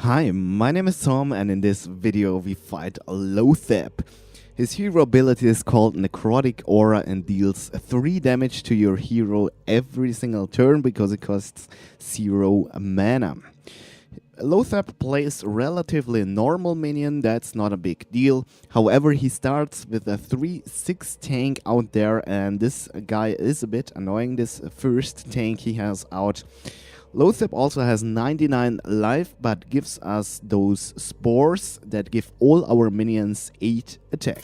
Hi, my name is Tom, and in this video we fight Loatheb. His hero ability is called Necrotic Aura and deals 3 damage to your hero every single turn because it costs 0 mana. Loatheb plays relatively normal minion, that's not a big deal. However, he starts with a 3/6 tank out there, and this guy is a bit annoying, this first tank he has out. Loatheb also has 99 life, but gives us those spores that give all our minions 8 attack.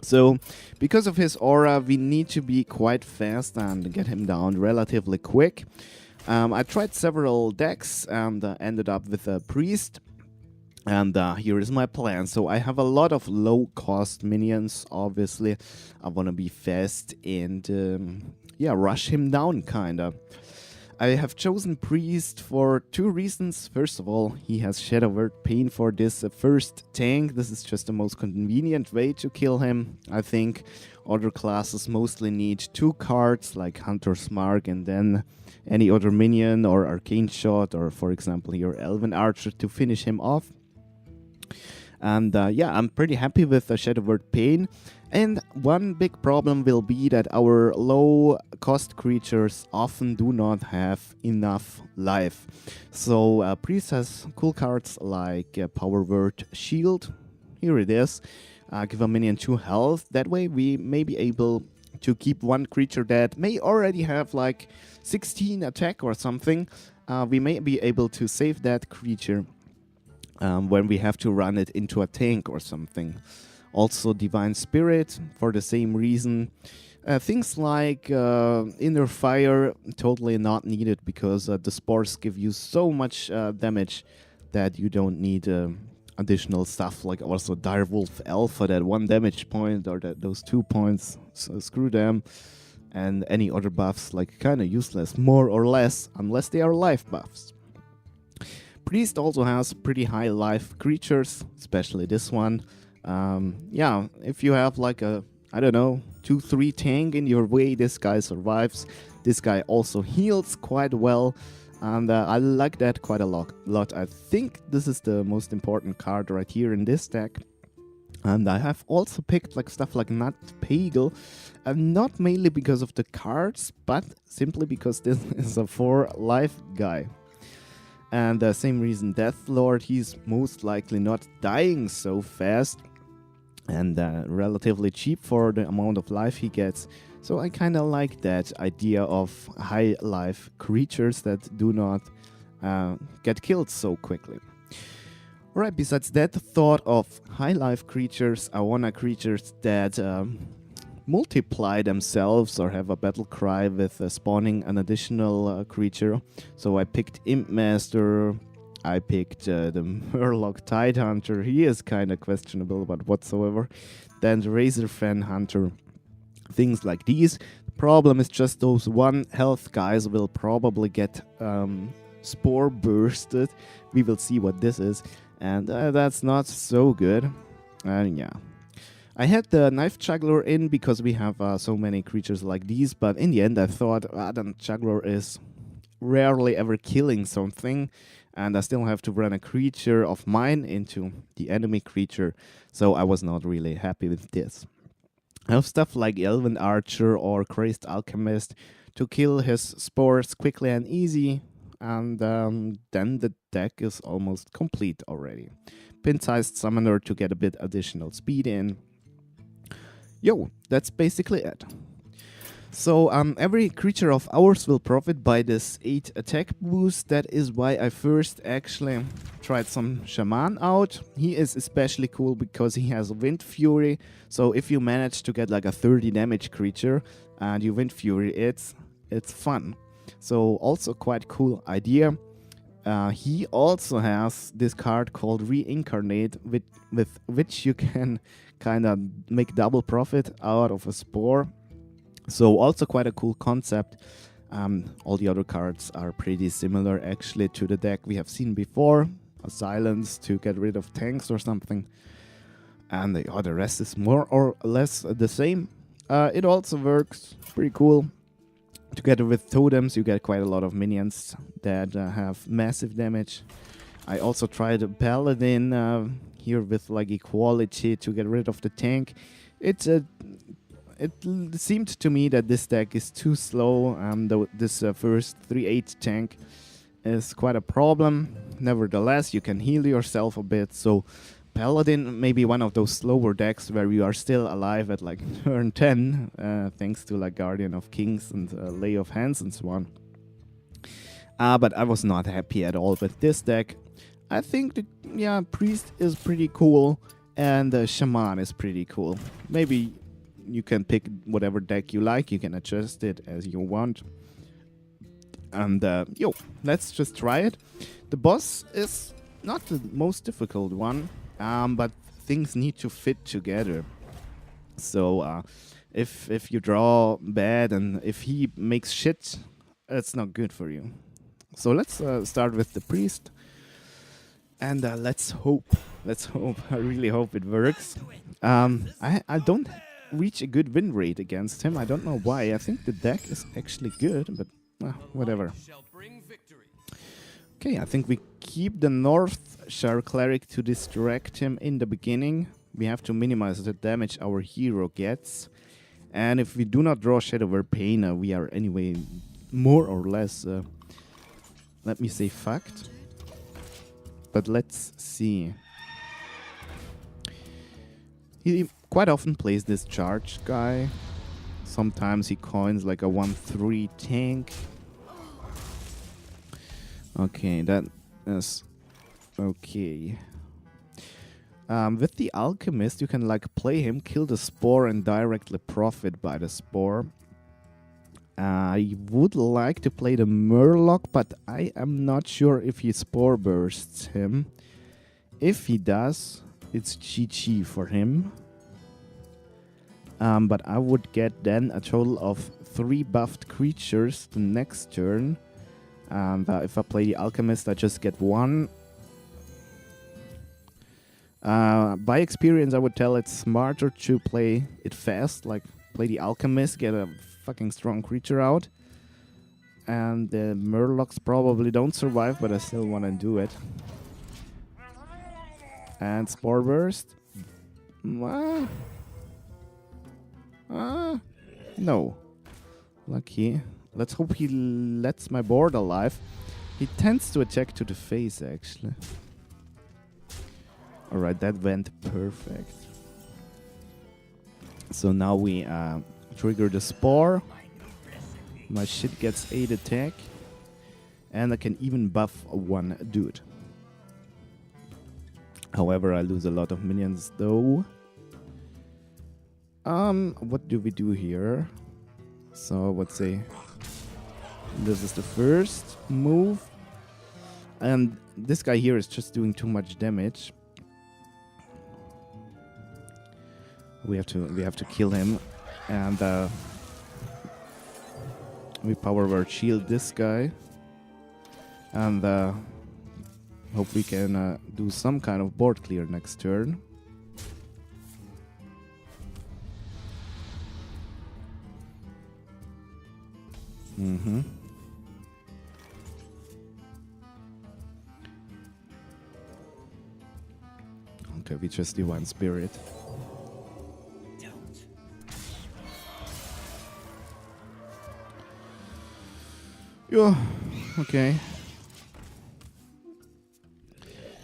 So, because of his aura, we need to be quite fast and get him down relatively quick. I tried several decks and ended up with a priest. And here is my plan. So I have a lot of low-cost minions, obviously. I want to be fast and, rush him down, kinda. I have chosen Priest for 2 reasons. First of all, he has Shadow Word Pain for this first tank. This is just the most convenient way to kill him, I think. Other classes mostly need 2 cards, like Hunter's Mark, and then any other minion or Arcane Shot, or for example your Elven Archer to finish him off. And I'm pretty happy with the Shadow Word Pain. And one big problem will be that our low-cost creatures often do not have enough life. So Priest has cool cards like Power Word Shield. Here it is. Give a minion 2 health. That way we may be able to keep one creature that may already have like 16 attack or something. We may be able to save that creature when we have to run it into a tank or something. Also Divine Spirit for the same reason. Things like Inner Fire, totally not needed because the spores give you so much damage that you don't need additional stuff like also Direwolf Alpha, that 1 damage point or those 2 points, so screw them. And any other buffs like kinda useless, more or less, unless they are life buffs. Priest also has pretty high life creatures, especially this one. If you have like a, I don't know, 2-3 tank in your way, this guy survives. This guy also heals quite well, and I like that quite a lot. I think this is the most important card right here in this deck. And I have also picked like stuff like Nut Pagel, not mainly because of the cards, but simply because this is a 4 life guy. And the same reason Death Lord, he's most likely not dying so fast and relatively cheap for the amount of life he gets. So I kind of like that idea of high life creatures that do not get killed so quickly. Alright, besides that thought of high life creatures, I want creatures that multiply themselves or have a battle cry with spawning an additional creature. So I picked Imp Master, I picked the Murloc Tidehunter, he is kinda questionable but whatsoever. Then the Razorfen Hunter, things like these. The problem is just those 1 health guys will probably get spore bursted. We will see what this is, and that's not so good. I had the Knife Juggler in because we have so many creatures like these, but in the end I thought the Juggler is rarely ever killing something, and I still have to run a creature of mine into the enemy creature, so I was not really happy with this. I have stuff like Elven Archer or Crazed Alchemist to kill his spores quickly and easy, and then the deck is almost complete already. Pin-sized Summoner to get a bit additional speed in. That's basically it. So every creature of ours will profit by this 8 attack boost. That is why I first actually tried some Shaman out. He is especially cool because he has Wind Fury. So if you manage to get like a 30 damage creature and you Wind Fury, it's fun. So also quite cool idea. He also has this card called Reincarnate, with which you can kind of make double profit out of a spore. So also quite a cool concept. All the other cards are pretty similar actually to the deck we have seen before. A Silence to get rid of tanks or something. And the rest is more or less the same. It also works pretty cool. Together with totems, you get quite a lot of minions that have massive damage. I also tried a Paladin here with like equality to get rid of the tank. It seemed to me that this deck is too slow. This first 3/8 tank is quite a problem. Nevertheless, you can heal yourself a bit. So Paladin may be one of those slower decks where you are still alive at like turn 10, thanks to like Guardian of Kings and Lay of Hands and so on. But I was not happy at all with this deck. I think the Priest is pretty cool and the Shaman is pretty cool. Maybe you can pick whatever deck you like. You can adjust it as you want. And let's just try it. The boss is not the most difficult one, but things need to fit together. So if you draw bad and if he makes shit, it's not good for you. So let's start with the Priest. And let's hope. Let's hope. I really hope it works. I don't reach a good win rate against him. I don't know why. I think the deck is actually good, but whatever. Okay, I think we keep the North Shire Cleric to distract him in the beginning. We have to minimize the damage our hero gets. And if we do not draw Shadow Verpaina, we are anyway more or less, let me say, fucked. But let's see. He quite often plays this charge guy. Sometimes he coins like a 1/3 tank. Okay, that is okay. With the Alchemist, you can like play him, kill the Spore, and directly profit by the Spore. I would like to play the Murloc, but I am not sure if he Spore bursts him. If he does, it's GG for him. But I would get then a total of 3 buffed creatures the next turn. And if I play the Alchemist, I just get 1. By experience, I would tell it's smarter to play it fast, like play the Alchemist, get a fucking strong creature out. And the Murlocs probably don't survive, but I still want to do it. And Spore Burst. No. Lucky. Let's hope he lets my board alive. He tends to attack to the face, actually. Alright, that went perfect. So now we trigger the Spore. My shit gets 8 attack. And I can even buff 1 dude. However, I lose a lot of minions though. What do we do here? So, let's say this is the first move. And this guy here is just doing too much damage. We have to kill him, and we power word shield this guy, and hope we can do some kind of board clear next turn. Okay, we just Divine Spirit. Yeah, okay.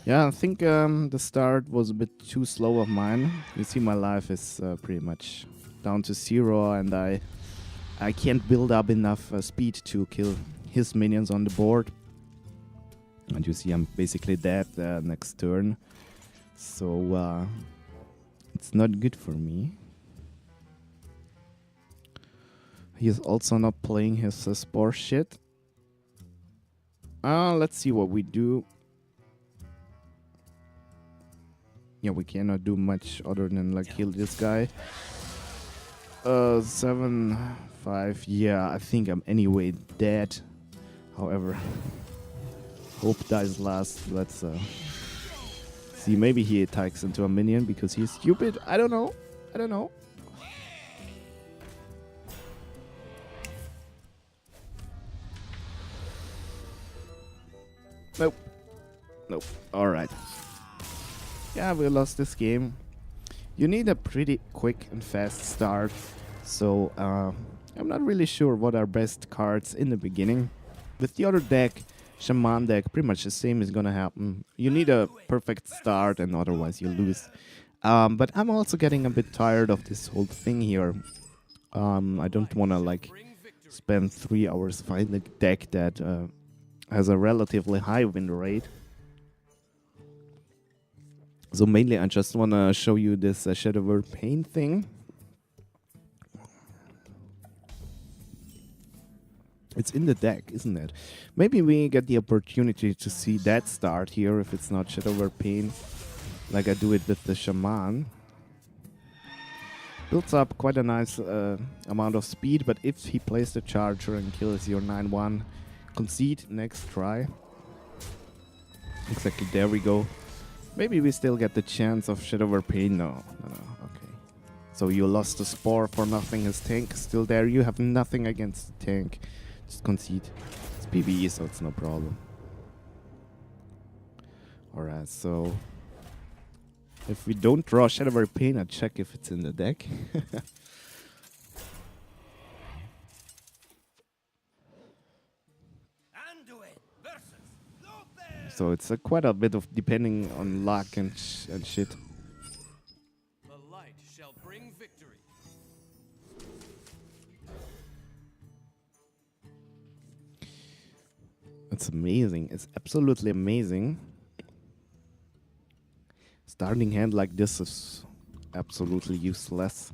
Yeah, I think the start was a bit too slow of mine. You see, my life is pretty much down to 0, and I can't build up enough speed to kill his minions on the board. And you see, I'm basically dead next turn. So it's not good for me. He is also not playing his Spore shit. Let's see what we do. Yeah, we cannot do much other than like kill this guy. 7-5. Yeah, I think I'm anyway dead. However, hope dies last. Let's see. Maybe he attacks into a minion because he's stupid. I don't know. I don't know. Nope. Nope. Alright. Yeah, we lost this game. You need a pretty quick and fast start. So, I'm not really sure what are best cards in the beginning. With the other deck, Shaman deck, pretty much the same is gonna happen. You need a perfect start and otherwise you lose. But I'm also getting a bit tired of this whole thing here. I don't wanna like spend 3 hours finding a deck that has a relatively high win rate. So mainly I just wanna show you this Shadow Over Pain thing. It's in the deck, isn't it? Maybe we get the opportunity to see that start here if it's not Shadow Over Pain, like I do it with the Shaman. Builds up quite a nice amount of speed, but if he plays the Charger and kills your 9-1, concede next try. Exactly, there we go. Maybe we still get the chance of Shadow Over Pain. No, okay. So you lost the Spore for nothing. His tank is still there. You have nothing against the tank. Just concede. It's PvE, so it's no problem. Alright, so if we don't draw Shadow Over Pain, I check if it's in the deck. So it's quite a bit of depending on luck and shit. The light shall bring victory. It's amazing. It's absolutely amazing. Starting hand like this is absolutely useless.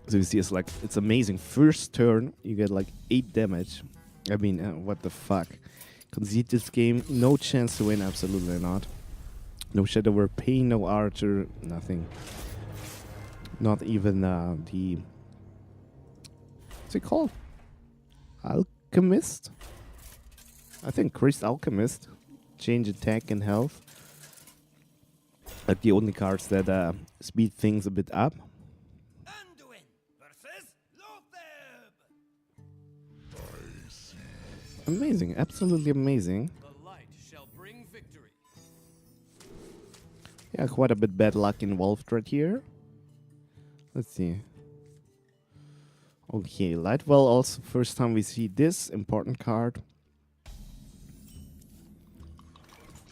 So you see, it's amazing. First turn, you get like 8 damage. I mean, what the fuck? Concede this game, no chance to win, absolutely not. No Shadow Over Pain, no Archer, nothing. Not even the... What's it called? Alchemist? I think Chris Alchemist. Change attack and health. Like the only cards that speed things a bit up. Amazing, absolutely amazing. The light shall bring victory. Yeah, quite a bit bad luck involved right here. Let's see. Okay, Lightwell also first time we see this important card.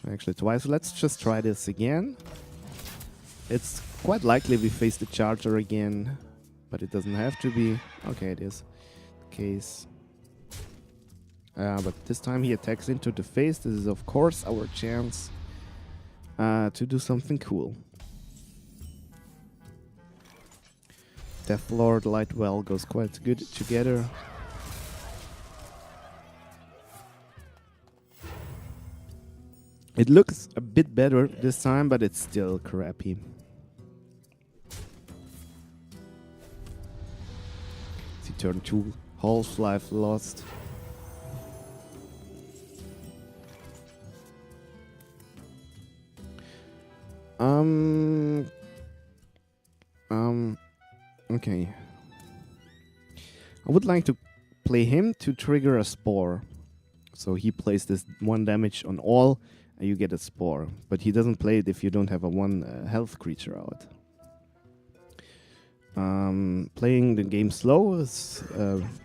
Actually twice. Let's just try this again. It's quite likely we face the Charger again, but it doesn't have to be. Okay, it is the case. But this time he attacks into the face. This is of course our chance to do something cool. Death Lord, Lightwell goes quite good together. It looks a bit better this time, but it's still crappy. See, turn 2, Half-Life lost. Okay. I would like to play him to trigger a Spore. So he plays this 1 damage on all, and you get a Spore. But he doesn't play it if you don't have a 1 health creature out. Playing the game slow is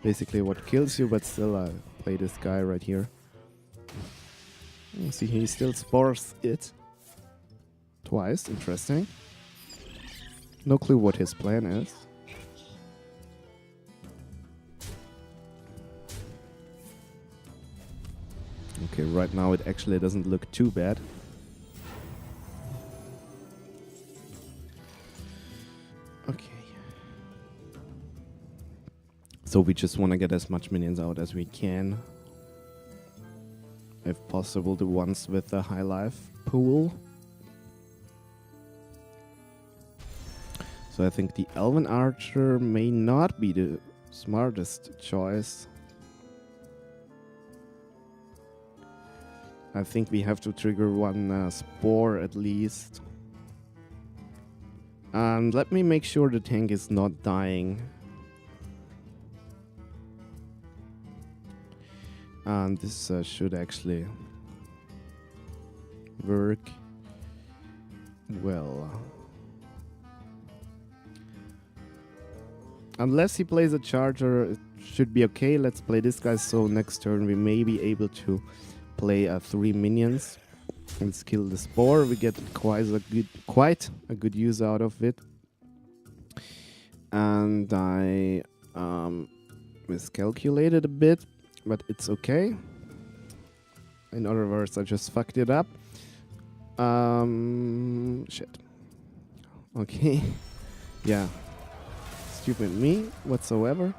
basically what kills you, but still I play this guy right here. You see, he still spores it. Twice, interesting. No clue what his plan is. Okay, right now it actually doesn't look too bad. Okay. So we just want to get as much minions out as we can. If possible, the ones with the high life pool. So I think the Elven Archer may not be the smartest choice. I think we have to trigger 1 Spore at least. And let me make sure the tank is not dying. And this should actually work well. Unless he plays a charger, it should be okay. Let's play this guy, so next turn we may be able to play 3 minions. Let's kill the spore. We get quite a good use out of it. And I miscalculated a bit, but it's okay. In other words, I just fucked it up. Shit. Okay. Yeah. Stupid me whatsoever.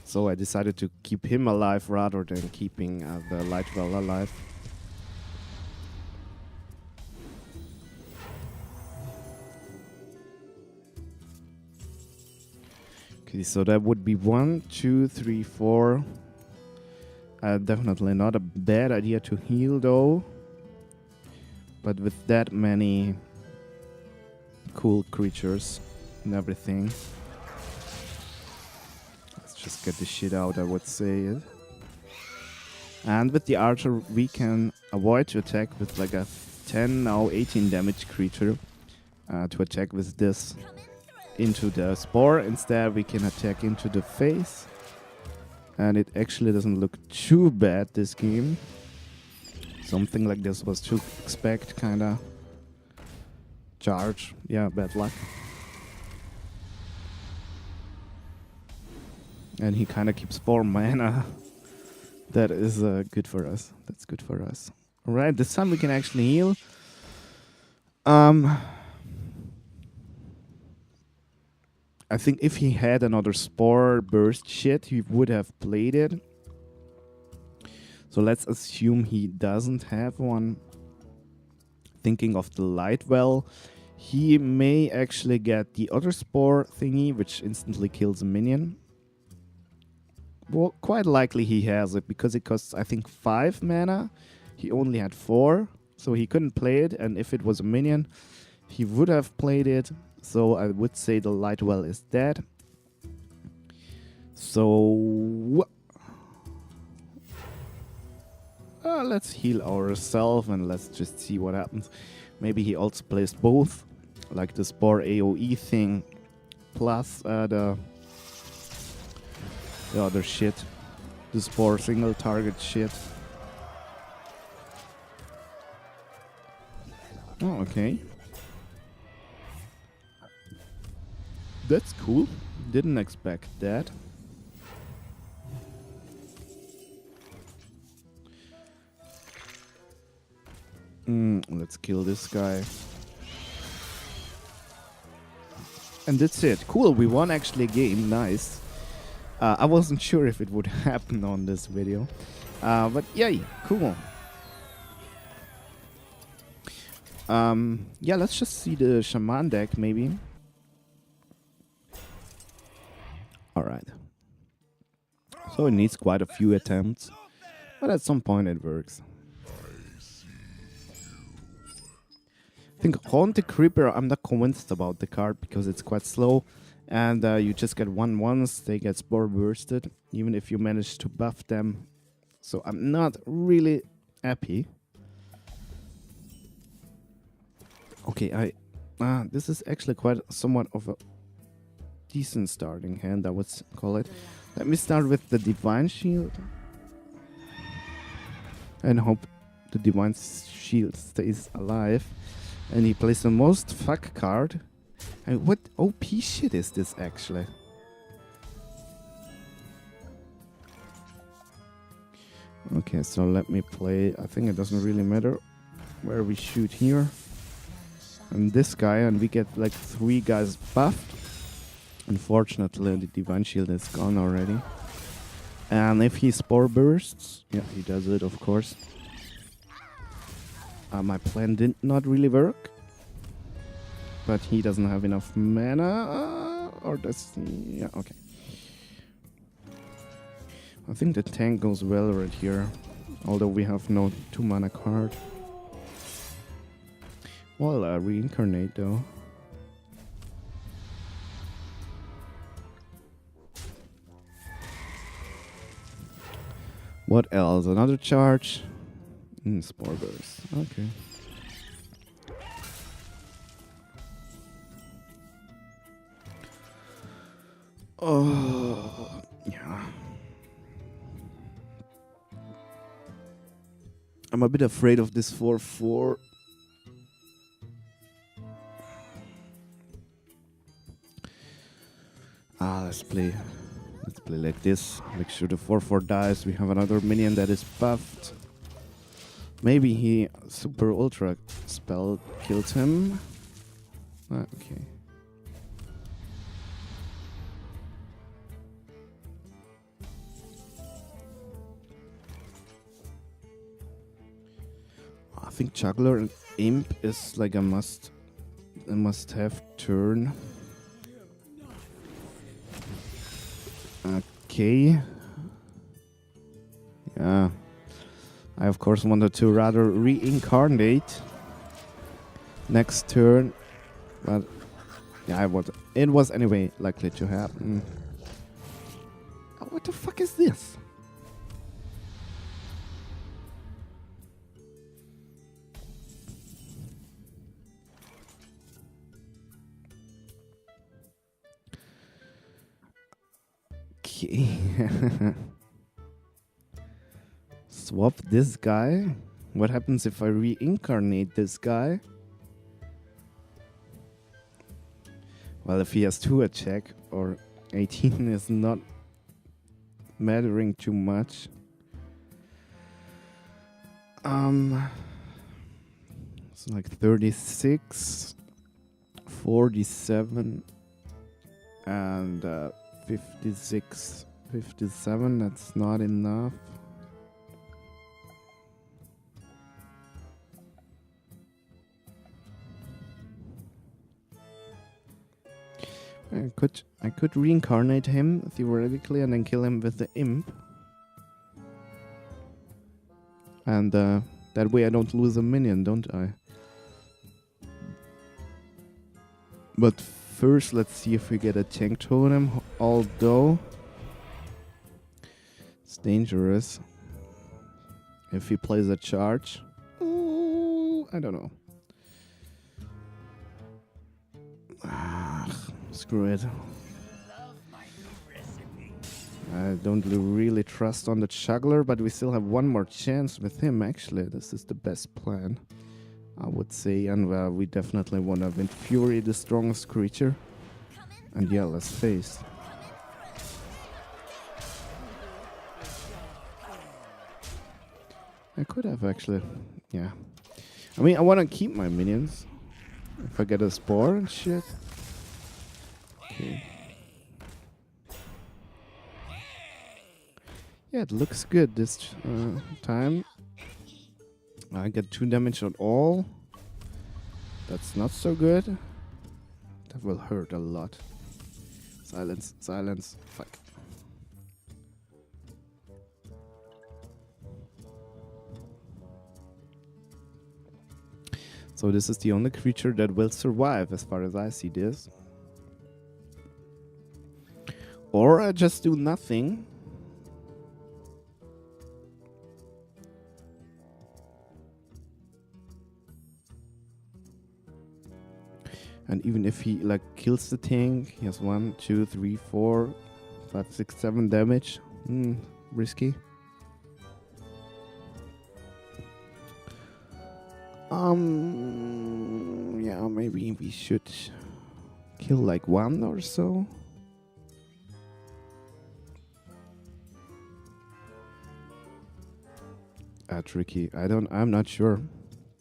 So I decided to keep him alive rather than keeping the Lightwell alive. Okay, so that would be 1, 2, 3, 4. Definitely not a bad idea to heal though. But with that many cool creatures and everything, let's just get the shit out, I would say. And with the archer, we can avoid to attack with like a 10, now 18 damage creature. To attack with this into the spore. Instead, we can attack into the face. And it actually doesn't look too bad this game. Something like this was to expect, kinda. Charge. Yeah, bad luck. And he kinda keeps 4 mana. That is good for us. That's good for us. Alright, this time we can actually heal. I think if he had another spore burst shit, he would have played it. So let's assume he doesn't have one. Thinking of the Lightwell, he may actually get the other spore thingy, which instantly kills a minion. Well, quite likely he has it, because it costs, I think, 5 mana. He only had 4, so he couldn't play it, and if it was a minion, he would have played it. So I would say the Lightwell is dead. So let's heal ourselves and let's just see what happens. Maybe he also plays both, like the Spore AoE thing, plus the other shit, the Spore single target shit. Oh, okay. That's cool. Didn't expect that. Let's kill this guy. And that's it. Cool, we won actually a game. Nice. I wasn't sure if it would happen on this video. But yay, cool. Yeah, let's just see the Shaman deck maybe. Alright. So it needs quite a few attempts, but at some point it works. I think Haunted Creeper, I'm not convinced about the card because it's quite slow. And you just get 1 once, they get Spore Bursted, even if you manage to buff them. So I'm not really happy. Okay, this is actually quite somewhat of a decent starting hand, I would call it. Let me start with the Divine Shield. And hope the Divine Shield stays alive. And he plays the most fuck card. And what OP shit is this actually? Okay, so let me play. I think it doesn't really matter where we shoot here. And this guy, and we get like 3 guys buffed. Unfortunately, the Divine Shield is gone already. And if he Spore Bursts, yeah, he does it, of course. My plan did not really work. But he doesn't have enough mana. Or does he? Yeah, okay. I think the tank goes well right here. Although we have no 2 mana card. Well, reincarnate though. What else? Another charge? Spore burst. Okay. Oh, yeah. I'm a bit afraid of this 4/4. Let's play like this. Make sure the 4/4 dies. We have another minion that is buffed. Maybe he super ultra spell killed him. Okay. I think Juggler and Imp is like a must-have turn. Okay. Yeah. I of course wanted to rather reincarnate next turn, but yeah, it was anyway likely to happen. Oh, what the fuck is this? Okay. Swap this guy. What happens if I reincarnate this guy? Well, if he has 2 attack or 18 is not mattering too much. It's like 36, 47, and 56, 57. That's not enough. I could reincarnate him theoretically and then kill him with the imp. And that way I don't lose a minion, don't I? But first let's see if we get a tank totem, although it's dangerous if he plays a charge. Oh, I don't know. Screw it. I don't really trust on the juggler, but we still have one more chance with him. Actually, this is the best plan, I would say. And we definitely want to Wind Fury, the strongest creature. And yeah, let's face. I could have actually, yeah. I mean, I want to keep my minions. If I get a spore and shit. Okay. Yeah, it looks good this time. I get 2 damage on all. That's not so good. That will hurt a lot. Silence, silence. Fuck. So this is the only creature that will survive as far as I see this. Or I just do nothing. And even if he like kills the tank, he has 1, 2, 3, 4, 5, 6, 7 damage. Risky. Yeah, maybe we should kill like 1 or so. Tricky. I'm not sure.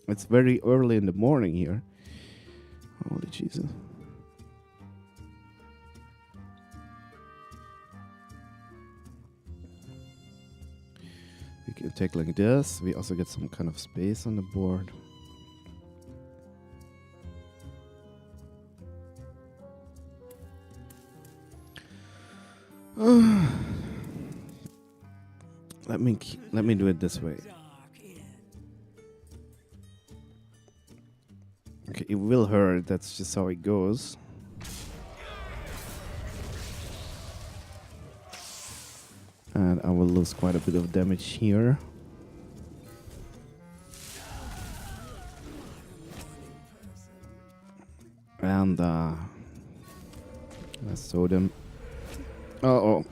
It's very early in the morning here. Holy Jesus. We can take like this. We also get some kind of space on the board. Let me do it this way. Okay, it will hurt. That's just how it goes. And I will lose quite a bit of damage here. And let's throw them. Uh-oh.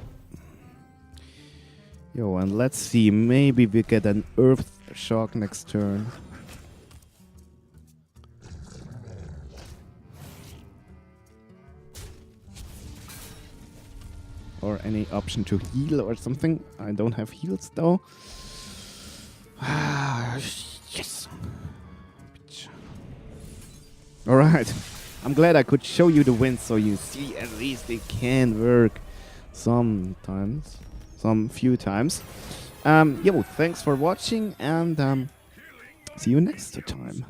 Yo, and let's see. Maybe we get an Earth Shock next turn. Or any option to heal or something. I don't have heals though. Yes. Alright. I'm glad I could show you the wins so you see at least it can work sometimes. Some few times. Yo, thanks for watching and see you next time.